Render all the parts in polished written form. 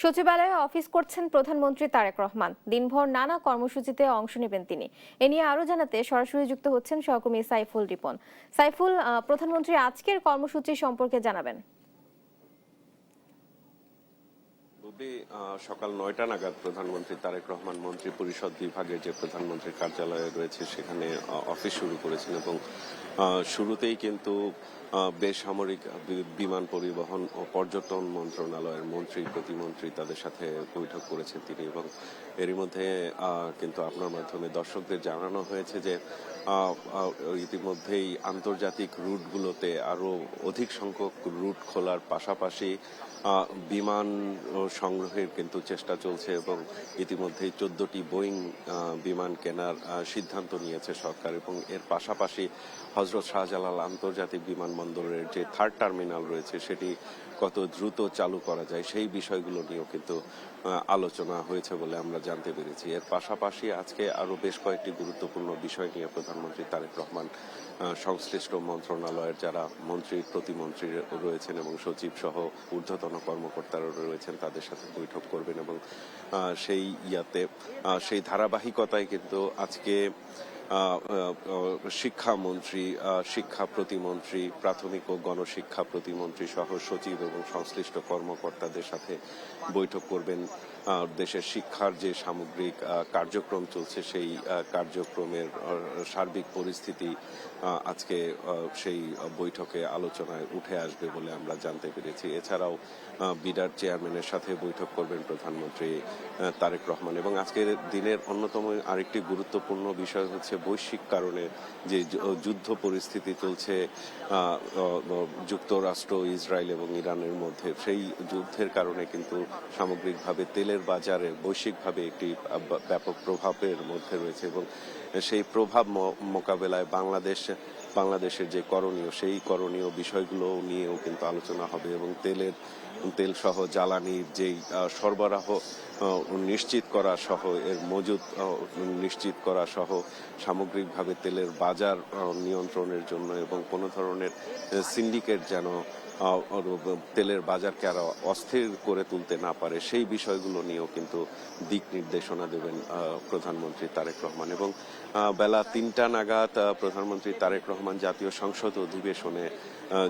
সচিবালয়ে অফিস করছেন প্রধানমন্ত্রী তারেক রহমান। দিনভর নানা কর্মসূচিতে অংশ নেবেন তিনি। এ নিয়ে আরো জানাতে সরাসরি যুক্ত হচ্ছেন সহকর্মী সাইফুল রিপন। সাইফুল, প্রধানমন্ত্রী আজকের কর্মসূচি সম্পর্কে জানাবেন। সকাল ৯টা নাগাদ প্রধানমন্ত্রী তারেক রহমান মন্ত্রী পরিষদ বিভাগের যে প্রধানমন্ত্রীর কার্যালয়ে রয়েছে সেখানে অফিস শুরু করেছেন এবং শুরুতেই কিন্তু বেসামরিক বিমান পরিবহন ও পর্যটন মন্ত্রণালয়ের মন্ত্রী প্রতিমন্ত্রী তাদের সাথে বৈঠক করেছেন তিনি। এবং এরই মধ্যে কিন্তু আপনার মাধ্যমে দর্শকদের জানানো হয়েছে যে ইতিমধ্যেই আন্তর্জাতিক রুটগুলোতে আরো অধিক সংখ্যক রুট খোলার পাশাপাশি বিমান সংগ্রহের কিন্তু চেষ্টা চলছে এবং ইতিমধ্যেই 14টি বোয়িং বিমান কেনার সিদ্ধান্ত নিয়েছে সরকার। এবং এর পাশাপাশি হজরত শাহজালাল আন্তর্জাতিক বিমানবন্দরের যে থার্ড টার্মিনাল রয়েছে সেটি কত দ্রুত চালু করা যায় সেই বিষয়গুলো নিয়েও কিন্তু আলোচনা হয়েছে বলে আমরা জানতে পেরেছি। এর পাশাপাশি আজকে আরো বেশ কয়েকটি গুরুত্বপূর্ণ বিষয় নিয়ে প্রধানমন্ত্রী তারেক রহমান সংশ্লিষ্ট মন্ত্রণালয়ের যারা মন্ত্রী প্রতিমন্ত্রী রয়েছেন এবং সচিব সহ ঊর্ধ্বতন কর্মকর্তারা রয়েছেন তাদের সাথে বৈঠক করবেন। এবং সেই ধারাবাহিকতায় কিন্তু আজকে শিক্ষামন্ত্রী, শিক্ষা প্রতিমন্ত্রী, প্রাথমিক ও গণশিক্ষা প্রতিমন্ত্রী সহ সচিব এবং সংশ্লিষ্ট কর্মকর্তাদের সাথে বৈঠক করবেন। দেশের শিক্ষার যে সামগ্রিক কার্যক্রম চলছে সেই কার্যক্রমের সার্বিক পরিস্থিতি আজকে সেই বৈঠকে আলোচনায় উঠে আসবে বলে আমরা জানতে পেরেছি। এছাড়াও বিডার চেয়ারম্যানের সাথে বৈঠক করবেন প্রধানমন্ত্রী তারেক রহমান। এবং আজকের দিনের অন্যতম আরেকটি গুরুত্বপূর্ণ বিষয় হচ্ছে বৈশ্বিক কারণে যে যুদ্ধ পরিস্থিতি চলছে যুক্তরাষ্ট্র, ইসরায়েল এবং ইরানের মধ্যে। সেই যুদ্ধের কারণে কিন্তু সামগ্রিকভাবে তেলের বাজারে বৈশ্বিকভাবে একটি ব্যাপক প্রভাবের মধ্যে রয়েছে এবং সেই প্রভাব মোকাবেলায় বাংলাদেশের যে করণীয় সেই করণীয় বিষয়গুলো নিয়েও কিন্তু আলোচনা হবে। এবং তেল সহ জ্বালানির যেই সরবরাহ নিশ্চিত করা সহ এর মজুদ নিশ্চিত করা সহ সামগ্রিকভাবে তেলের বাজার নিয়ন্ত্রণের জন্য এবং কোনো ধরনের সিন্ডিকেট যেন তেলের বাজারকে আরো অস্থির করে তুলতে না পারে সেই বিষয়গুলো নিয়েও কিন্তু দিক নির্দেশনা দেবেন প্রধানমন্ত্রী তারেক রহমান। এবং বেলা 3টা নাগাদ প্রধানমন্ত্রী তারেক রহমান জাতীয় সংসদ অধিবেশনে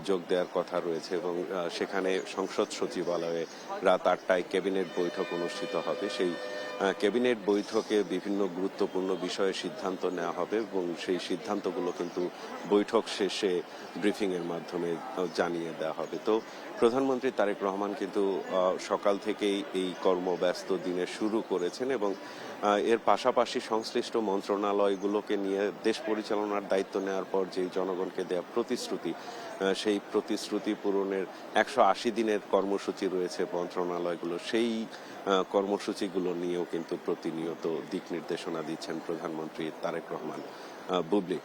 যোগ দেওয়ার কথা রয়েছে এবং সেখানে সংসদ সচিবালয়ে রাত 8টায় ক্যাবিনেট বৈঠক অনুষ্ঠিত হবে। সেই ক্যাবিনেট বৈঠকে বিভিন্ন গুরুত্বপূর্ণ বিষয়ে সিদ্ধান্ত নেওয়া হবে এবং সেই সিদ্ধান্তগুলো কিন্তু বৈঠক শেষে ব্রিফিং এর মাধ্যমে জানিয়ে দেওয়া হবে। তো প্রধানমন্ত্রী তারেক রহমান কিন্তু সকাল থেকেই এই কর্মব্যস্ত দিনে শুরু করেছেন এবং এর পাশাপাশি সংশ্লিষ্ট মন্ত্রণালয়গুলোকে নিয়ে দেশ পরিচালনার দায়িত্ব নেওয়ার পর যে জনগণকে দেওয়া প্রতিশ্রুতি সেই প্রতিশ্রুতি পূরণের 180 দিনের কর্মসূচি রয়েছে মন্ত্রণালয়গুলো। সেই কর্মসূচিগুলো নিয়েও কিন্তু প্রতিনিয়ত দিক নির্দেশনা দিচ্ছেন প্রধানমন্ত্রী তারেক রহমান। বুবলি।